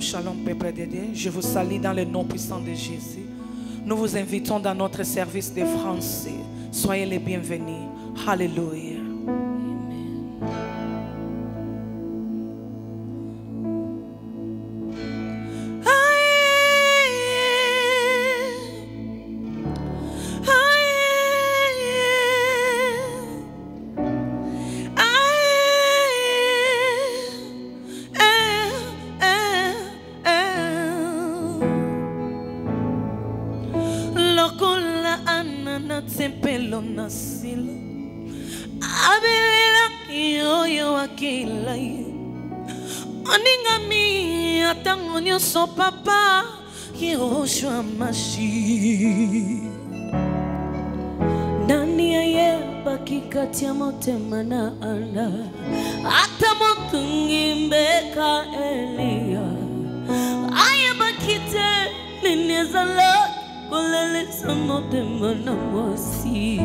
Shalom, shalom, peuple de Dieu. Je vous salue dans le nom puissant de Jésus. Nous vous invitons dans notre service de français. Soyez les bienvenus. Alléluia. So papa Yehoshua Mashi Nani aye baki kati ya motema na anda Ata motungi mbeka Elia Aye bakite ninezala Kolele sa motema na mwasi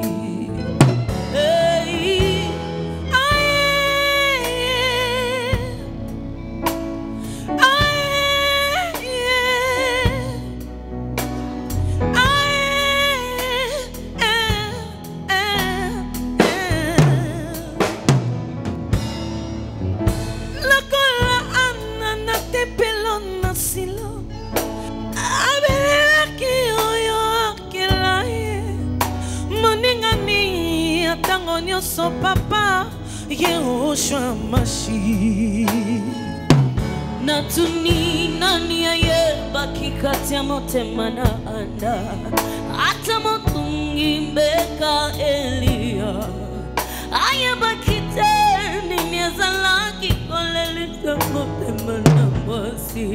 Hey So papa Yehoshua Mashi Natuni nani aye baki kati ya motema na anda Ata motungi mbeka Elia Aye bakite nimieza laki kolelita motema na mwasi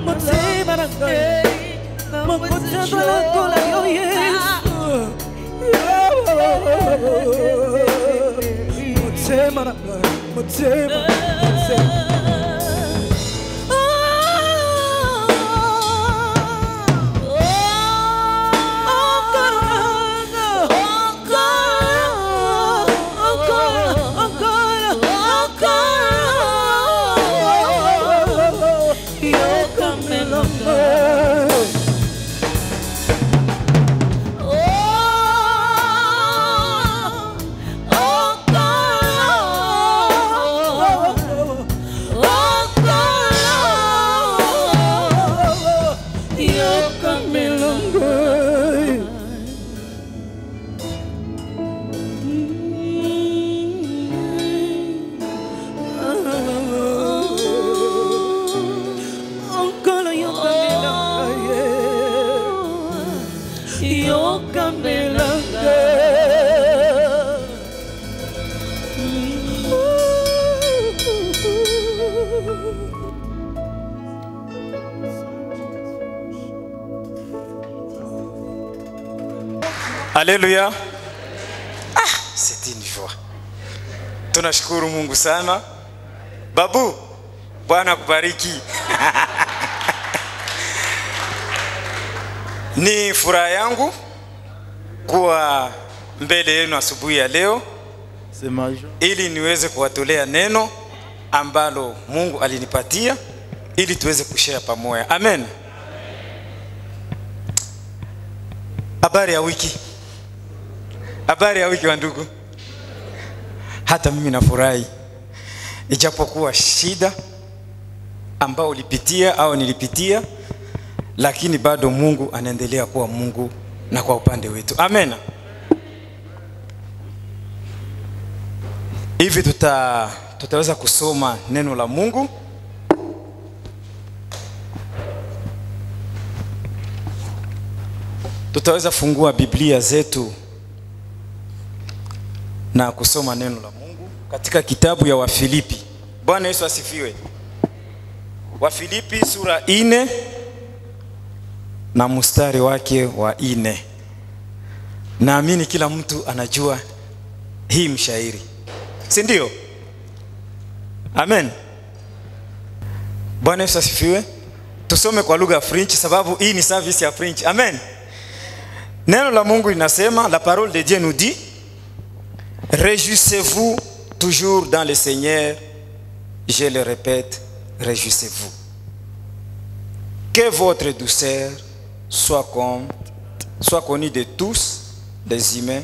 Motema na ngai Mokotema lokola yo Yesu Motema na ngai Motema Alléluia. Ah, c'est une joie. Tunashukuru Mungu sana. Babu, Bwana kubariki. Ni furaha yangu kuwa mbele yenu asubuhi ya leo ili niweze kuwatolea neno ambalo Mungu alinipatia ili tuweze kushare pamoja. Amen. Habari ya wiki. Habari ya wiki wa ndugu. Hata mimi nafurahi. Ijapokuwa shida ambao ulipitia au nilipitia, lakini bado Mungu anaendelea kuwa Mungu na kwa upande wetu. Amen. Hivi tutaweza kusoma neno la Mungu. Tutaweza fungua Biblia zetu na kusoma neno la Mungu katika kitabu ya Wafilipi. Bwana Yesu asifiwe. Wafilipi sura 4 na mstari wake wa 4. Naamini kila mtu anajua hii mshairi, si ndio? Amen. Bwana Yesu asifiwe. Tusome kwa lugha ya French sababu hii ni service ya French. Amen. Neno la Mungu linasema, la parole de Dieu nous dit: réjouissez-vous toujours dans le Seigneur. Je le répète, réjouissez-vous. Que votre douceur soit connue de tous les humains,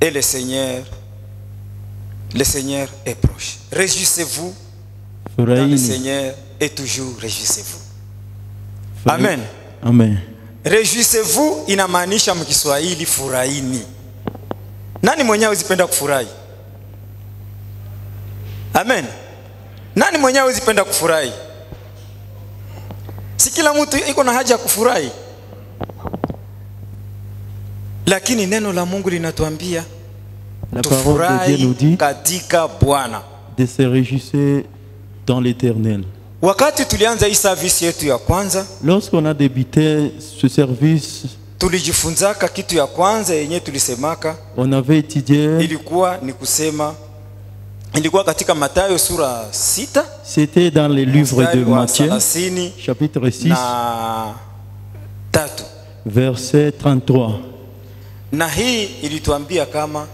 et le Seigneur est proche. Réjouissez-vous dans le Seigneur et toujours réjouissez-vous. Amen. Amen. Réjouissez-vous inamaanisha mkiswahili furahini. Nani mwenyewe uzipenda kufurahi? Amen. Nani mwenyewe uzipenda kufurahi? Si kila mtu iko na haja ya kufurahi. Lakini neno la Mungu linatuambia tufurahi katika Bwana. De se réjouir dans l'Éternel. Wakati tulianza hii service yetu ya kwanza, lorsqu'on a débuté ce service, tulijifunzaka kitu ya kwanza yenye tulisemaka, on avait étudié, ilikuwa katika Mathayo sura 6. C'était dans le livre de Matthieu, chapitre 6, verset 33. Na hii ilituambia kama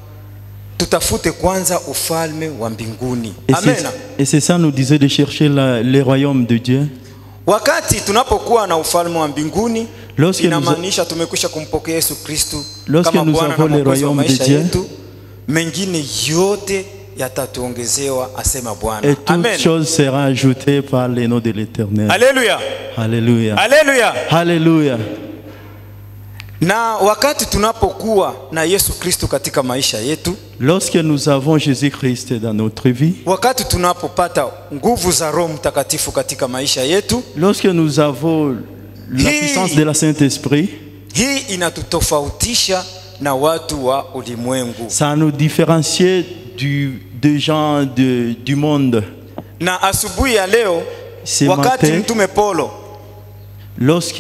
tutafute kwanza ufalme wa mbinguni. Amen. Et c'est ça nous disait de chercher le royaume de Dieu. Wakati tunapokuwa na ufalme wa mbinguni, inamaanisha tumekwisha kumpokea Yesu Kristo kama Bwana na Mwokozi wa maisha yetu. Mengine yote yatatuongezewa, asema Bwana. Et toute chose sera ajoutée par le nom de l'Éternel. Alléluia. Alléluia. Alléluia. Alléluia. Na wakati tunapokuwa na Yesu Kristo katika maisha yetu, lorsque nous avons Jésus-Christ dans notre vie, wakati tunapopata nguvu za Roho Mtakatifu katika maisha yetu, lorsque nous avons la puissance de la Saint-Esprit, hii inatutofautisha na watu wa ulimwengu. Ça nous différencie des gens du monde. Na asubuhi ya leo, wakati mtume Paulo Lorsque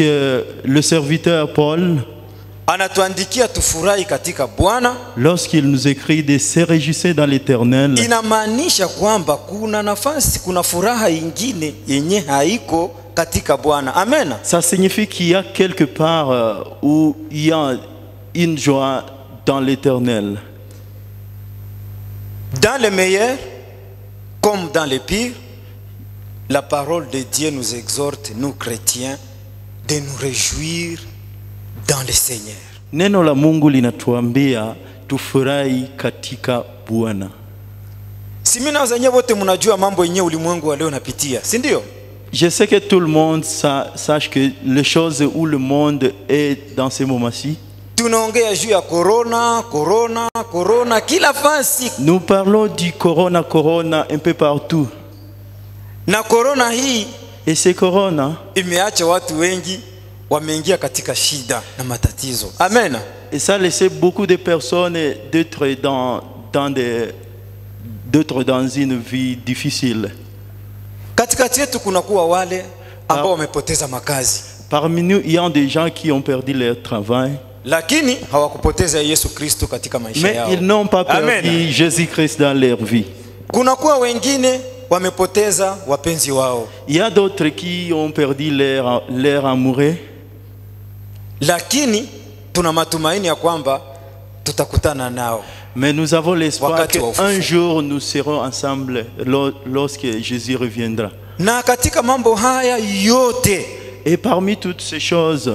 le serviteur Paul, anatuandikia tufurahi katika Bwana, lorsqu'il nous écrit de se réjouir dans l'Éternel, inamaanisha kwamba kuna nafasi, kuna furaha ingine yenye haiko katika Bwana. Amen. Ça signifie qu'il y a quelque part où il y a une joie dans l'Éternel. Dans les meilleurs comme dans les pires, la parole de Dieu nous exhorte, nous chrétiens, de nous réjouir dans le Seigneur. Neno la Mungu linatuambia tufurahi katika Bwana. Si mimi na wazanye wote mnajua mambo yenyewe ulimwengu wa leo napitia, si ndio? Je sais que tout le monde sache que les choses où le monde est dans ces moments-ci. Tunaongea juu ya corona kila fasi. Nous parlons du corona un peu partout. Na corona hii, et c'est corona, imeacha watu wengi wameingia katika shida na matatizo. Amen. Et ça laisse beaucoup de personnes d'être dans une vie difficile. Katikati yetu kunakuwa wale ambao wamepoteza makazi. Parmi nous, il y a des gens qui ont perdu leur travail. Lakini hawakupoteza Yesu Kristo katika maisha yao. Mais ils n'ont pas perdu Jésus-Christ dans leur vie. Kunakuwa wengine wamepoteza wapenzi wao. Il y a d'autres qui ont perdu leur amoureux. Lakini tuna matumaini ya kwamba tutakutana nao. Mais nous avons l'espoir qu'un jour nous serons ensemble lorsque Jésus reviendra. Na katika mambo haya yote, et parmi toutes ces choses,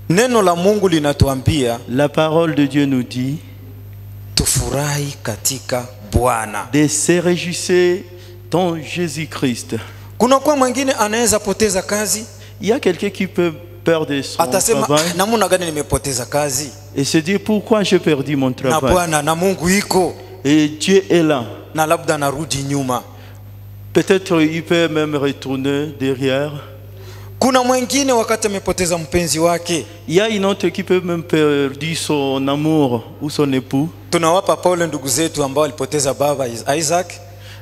neno la Mungu linatuambia, la parole de Dieu nous dit, tufurahi katika Bwana, de se réjouir dans Jésus-Christ. Kuna kwa mwingine anaweza poteza kazi. Il y a quelqu'un qui peut perdre son travail. Namuna gani nimepoteza kazi? Et se dire pourquoi j'ai perdu mon travail. Na Bwana na Mungu iko. Et Dieu est là. Na labda narudi nyuma. Peut-être il peut même retourner derrière. Kuna mwingine wakati amepoteza mpenzi wake. Il y a une autre qui peut même perdre son amour ou son époux. Tunawapa pole ndugu zetu ambao walipoteza baba Isaac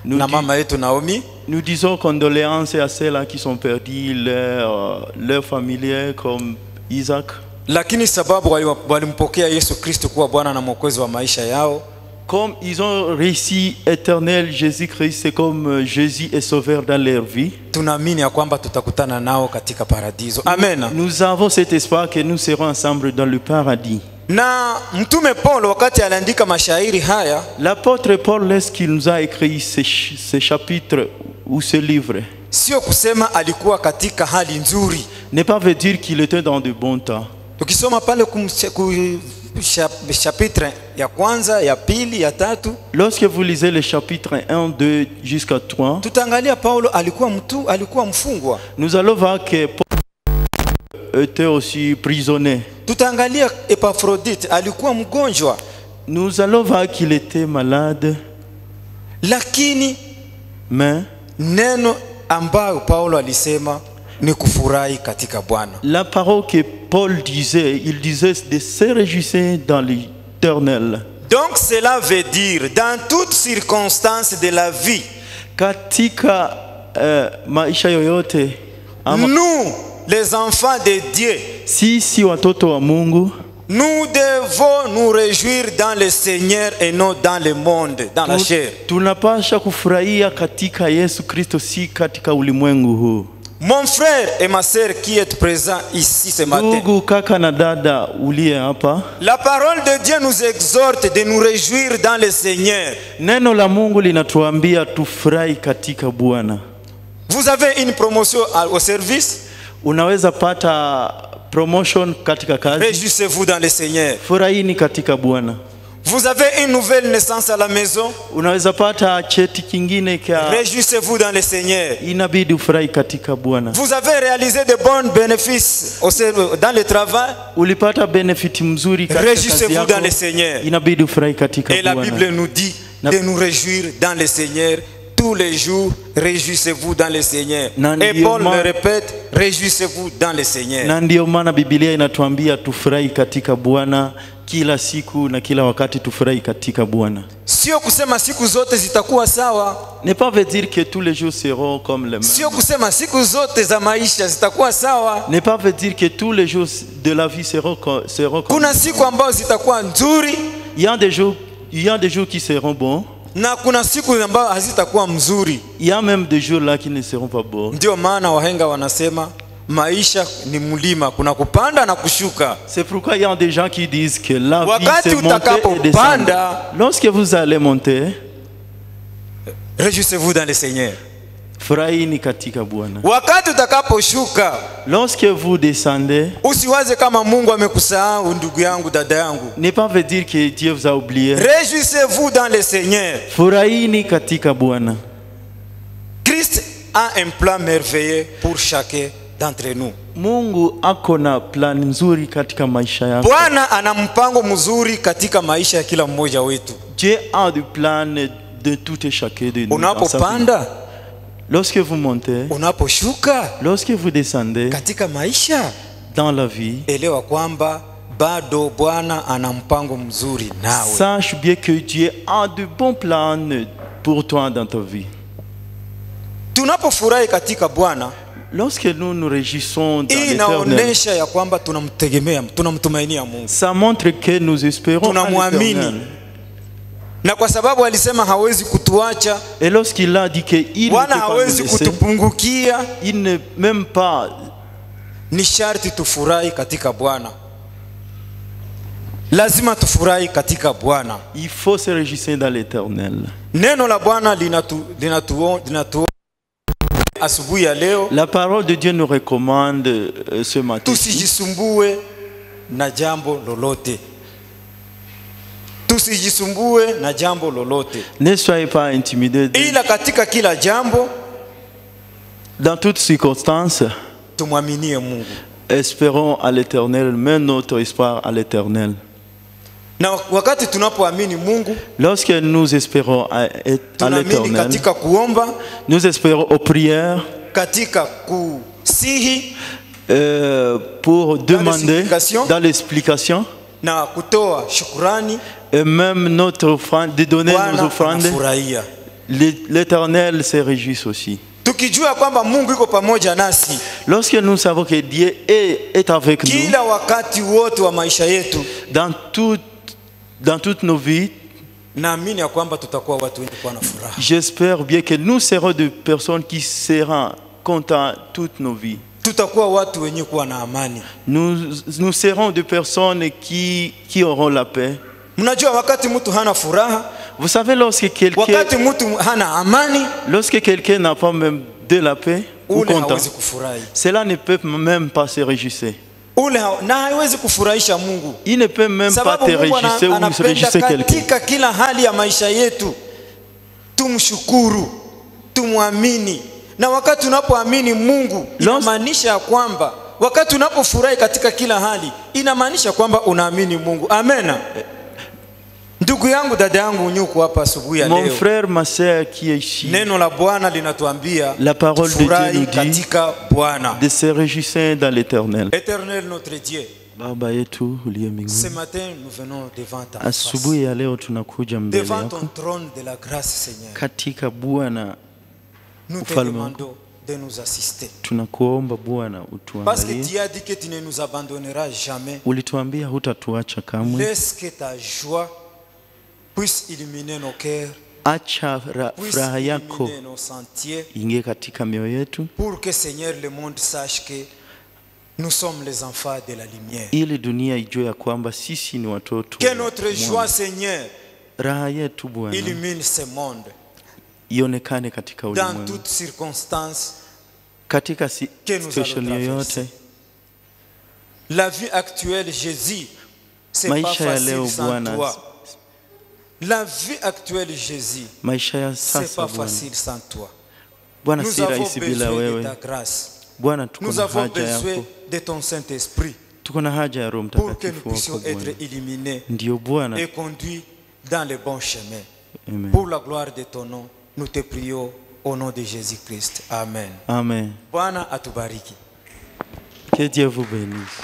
na mama yetu Naomi. Nous disons condoléances à ceux-là qui sont perdus leur familier comme Isaac. Lakini sababu walimpokea Yesu Kristo kuwa Bwana na Mwokozi wa maisha yao, comme ils ont réussi éternel Jésus-Christ, c'est comme Jésus est sauveur dans leur vie. Tunaamini ya kwamba tutakutana nao katika paradiso. Amen. Nous avons cet espoir que nous serons ensemble dans le paradis. Na mtume Paul wakati aliandika mashairi haya, l'apôtre Paul, lorsqu'il nous a écrit ces chapitres ou ce livre, sio kusema alikuwa katika hali nzuri, n'est pas veut dire qu'il était dans de bons temps. Tukisoma pale chapitre ya kwanza, ya pili, ya tatu, lorsque vous lisez les chapitres 1, 2 jusqu'à 3, tutaangalia Paulo alikuwa mfungwa. Nous allons voir que Paul était aussi prisonnier. Tutaangalia Epaphrodite alikuwa mgonjwa. Nous allons voir qu'il était malade. Lakini mais neno ambayo Paulo alisema ni kufurahi katika Bwana. La parole que Paul disait, il disait de se réjouir dans l'Éternel. Donc cela veut dire dans toutes circonstances de la vie, katika maisha yoyote, nous les enfants de Dieu, si watoto wa Mungu, nous devons nous réjouir dans le Seigneur et non dans le monde, dans la chair. Tunapasha kufurahia katika Yesu Kristo, si katika ulimwengu huu. Mon frère et ma sœur qui est présent ici ce matin, la parole de Dieu nous exhorte de nous réjouir dans le Seigneur. Neno la Mungu linatuambia tufurahi katika Bwana. Vous avez une promotion au service? Unaweza pata promotion katika kazi. Réjouissez-vous dans le Seigneur. Furahini katika Bwana. Vous avez une nouvelle naissance à la maison? Unaweza pata cheti kingine kia. Réjouissez-vous dans le Seigneur. Inabidi ufurahi katika Bwana. Vous avez réalisé de bons bénéfices dans le travail? Ulipata benefit mzuri katika kazi yako. Réjouissez-vous dans le Seigneur. Inabidi ufurahi katika Bwana. Et la Bible nous dit de nous réjouir dans le Seigneur tous les jours, réjouissez-vous dans le Seigneur. Nandi Et Paul Yoma- le répète, réjouissez-vous dans le Seigneur. Na ndio maana Biblia inatuambia tufurahi katika Bwana kila siku na kila wakati, tufurahi katika Bwana. Sio kusema siku zote zitakuwa sawa. Ne pas veut dire que tous les jours seront comme les mêmes. Sio kusema siku zote za maisha zitakuwa sawa. Ne pas veut dire que tous les jours de la vie seront comme. Kuna siku ambazo zitakuwa nzuri Il y a des jours qui seront bons. na kuna siku ambazo hazitakuwa mzuri. Il y a même des jours là qui ne seront pas bons. Ndio maana wahenga wanasema maisha ni mlima, kuna kupanda na kushuka. C'est pourquoi il y a des gens qui disent que la vie Wakati c'est monter et descendre. utakapopanda, Lorsque vous allez monter, réjouissez-vous dans le Seigneur. furahini katika Bwana. Wakati utakaposhuka, Lorsque vous descendez, usiwaze kama Mungu amekusahau ndugu yangu, dada yangu. ne pas veut dire que Dieu vous a oublié. Réjouissez-vous dans le Seigneur. Furahini katika Bwana. Christ a un plan merveilleux pour chacun d'entre nous. Mungu ako na plan nzuri katika maisha yako. Bwana ana mpango mzuri katika maisha ya kila mmoja wetu. Dieu a du plan de tout et chacun de nous. dans sa vie. Unapopanda, Lorsque vous montez, unaposhuka lorsque vous descendez katika maisha, dans la vie, elewa kwamba bado Bwana ana mpango mzuri nawe. sache bien que Dieu a de bons plans pour toi dans ta vie. Tunapofurahi katika Bwana, Lorsque nous nous réjouissons dans hii l'éternel, inaonyesha ya kwamba tunamtegemea, tunamtumainia Mungu, ça montre que nous espérons en tunamwamini. l'éternel. Na kwa sababu alisema hawezi kutuacha, Et lorsqu'il a dit qu'il ne peut Bwana pas nous hawezi laisser, kutupungukia, il ne même pas. ni sharti tufurahi katika Bwana. Lazima tufurahi katika Bwana. Il faut se réjouir dans l'éternel. Neno la Bwana linatu asubuhi ya leo, La parole de Dieu nous recommande ce matin. tusijisumbue na jambo lolote. Tusijisumbue na jambo lolote, Ne soyez pas intimidés. ila katika kila jambo Dans toutes circonstances, tumwaminie Mungu. espérons à l'éternel, mets notre espoir à l'éternel. Na wakati tunapoamini Mungu, Lorsque nous espérons à tunaamini l'éternel, katika kuomba, nous espérons aux prières katika kusihi pour demander l'explication. dans l'explication na kutoa shukrani. et même notre offrande, de donner nos Bwana offrandes. anafurahia. L'éternel se réjouit aussi. Tukijua kwamba Mungu yuko pamoja nasi Lorsque nous savons que Dieu est avec nous kila wakati wote wa maisha yetu, dans toutes nos vies, naamini ya kwamba tutakuwa watu wenye kuwa na furaha. j'espère bien que nous serons des personnes qui seront contentes toutes nos vies. Tutakuwa watu wenye kuwa na amani. Nous serons des personnes qui auront la paix. Mnajua wakati mtu hana furaha, Vous savez, wakati mtu hana amani, lorsque quelqu'un n'a pas même de la paix ou ule content, hawezi kufurahi. cela ne peut même pas se réjouir. Na haiwezi kufurahisha Mungu. Il ne peut même pas Sababu te Mungu réjouir ou se anapenda réjouir quelqu'un. katika kila hali ya maisha yetu tumshukuru, tumwamini. Na wakati unapoamini Mungu, inamaanisha ya kwamba wakati unapofurahi katika kila hali, inamaanisha kwamba unaamini Mungu. Amena. Ndugu yangu, dada yangu, nyuko hapa asubuhi ya Mon leo, frère, ma sœur qui est ici, neno la Bwana linatuambia la parole de Dieu tufurahi nous dit katika Bwana. de se réjouir dans l'éternel. Éternel notre Dieu, Baba yetu uliye ce mbinguni, matin nous venons devant ta face, asubuhi ya leo tunakuja mbele devant yako ton trône de la grâce, Seigneur. katika Bwana. Nous te Ufalme demandons de nous assister. Tunakuomba Bwana Parce que utuangalie. tu as dit que tu ne nous abandonneras jamais. Ulituambia hutatuacha kamwe. Laisse que ta joie puisse illuminer nos cœurs, Acha puisse furaha yako illuminer nos sentiers, ingie katika mioyo yetu, pour que, Seigneur, le monde sache que nous sommes les enfants de la lumière. ili dunia ijue ya kwamba sisi ni watoto Que wa notre Mungu. joie, Seigneur, Raha yetu Bwana illumine ce monde ionekane katika dans ulimwengu, toutes circonstances katika que nous situation allons yoyote. traverser. La vie actuelle, Jésus, c'est pas Maisha ya leo facile sans Bwana, toi. La vie actuelle, Jésus, maisha ya c'est sasa pas Bwana, facile sans toi. Bwana Nous si avons rahisi bila besoin de wewe ta grâce. Bwana. Tuko Nous na avons haja besoin yako, de ton Saint-Esprit tuko na haja ya Roho pour que nous Mtakatifu wako puissions Bwana. être illuminés Ndio Bwana, et conduits dans le bon chemin. amen. Pour la gloire de ton nom, Nous te prions au nom de Jésus-Christ. Amen. Amen. Bwana atubariki. Que Dieu vous bénisse.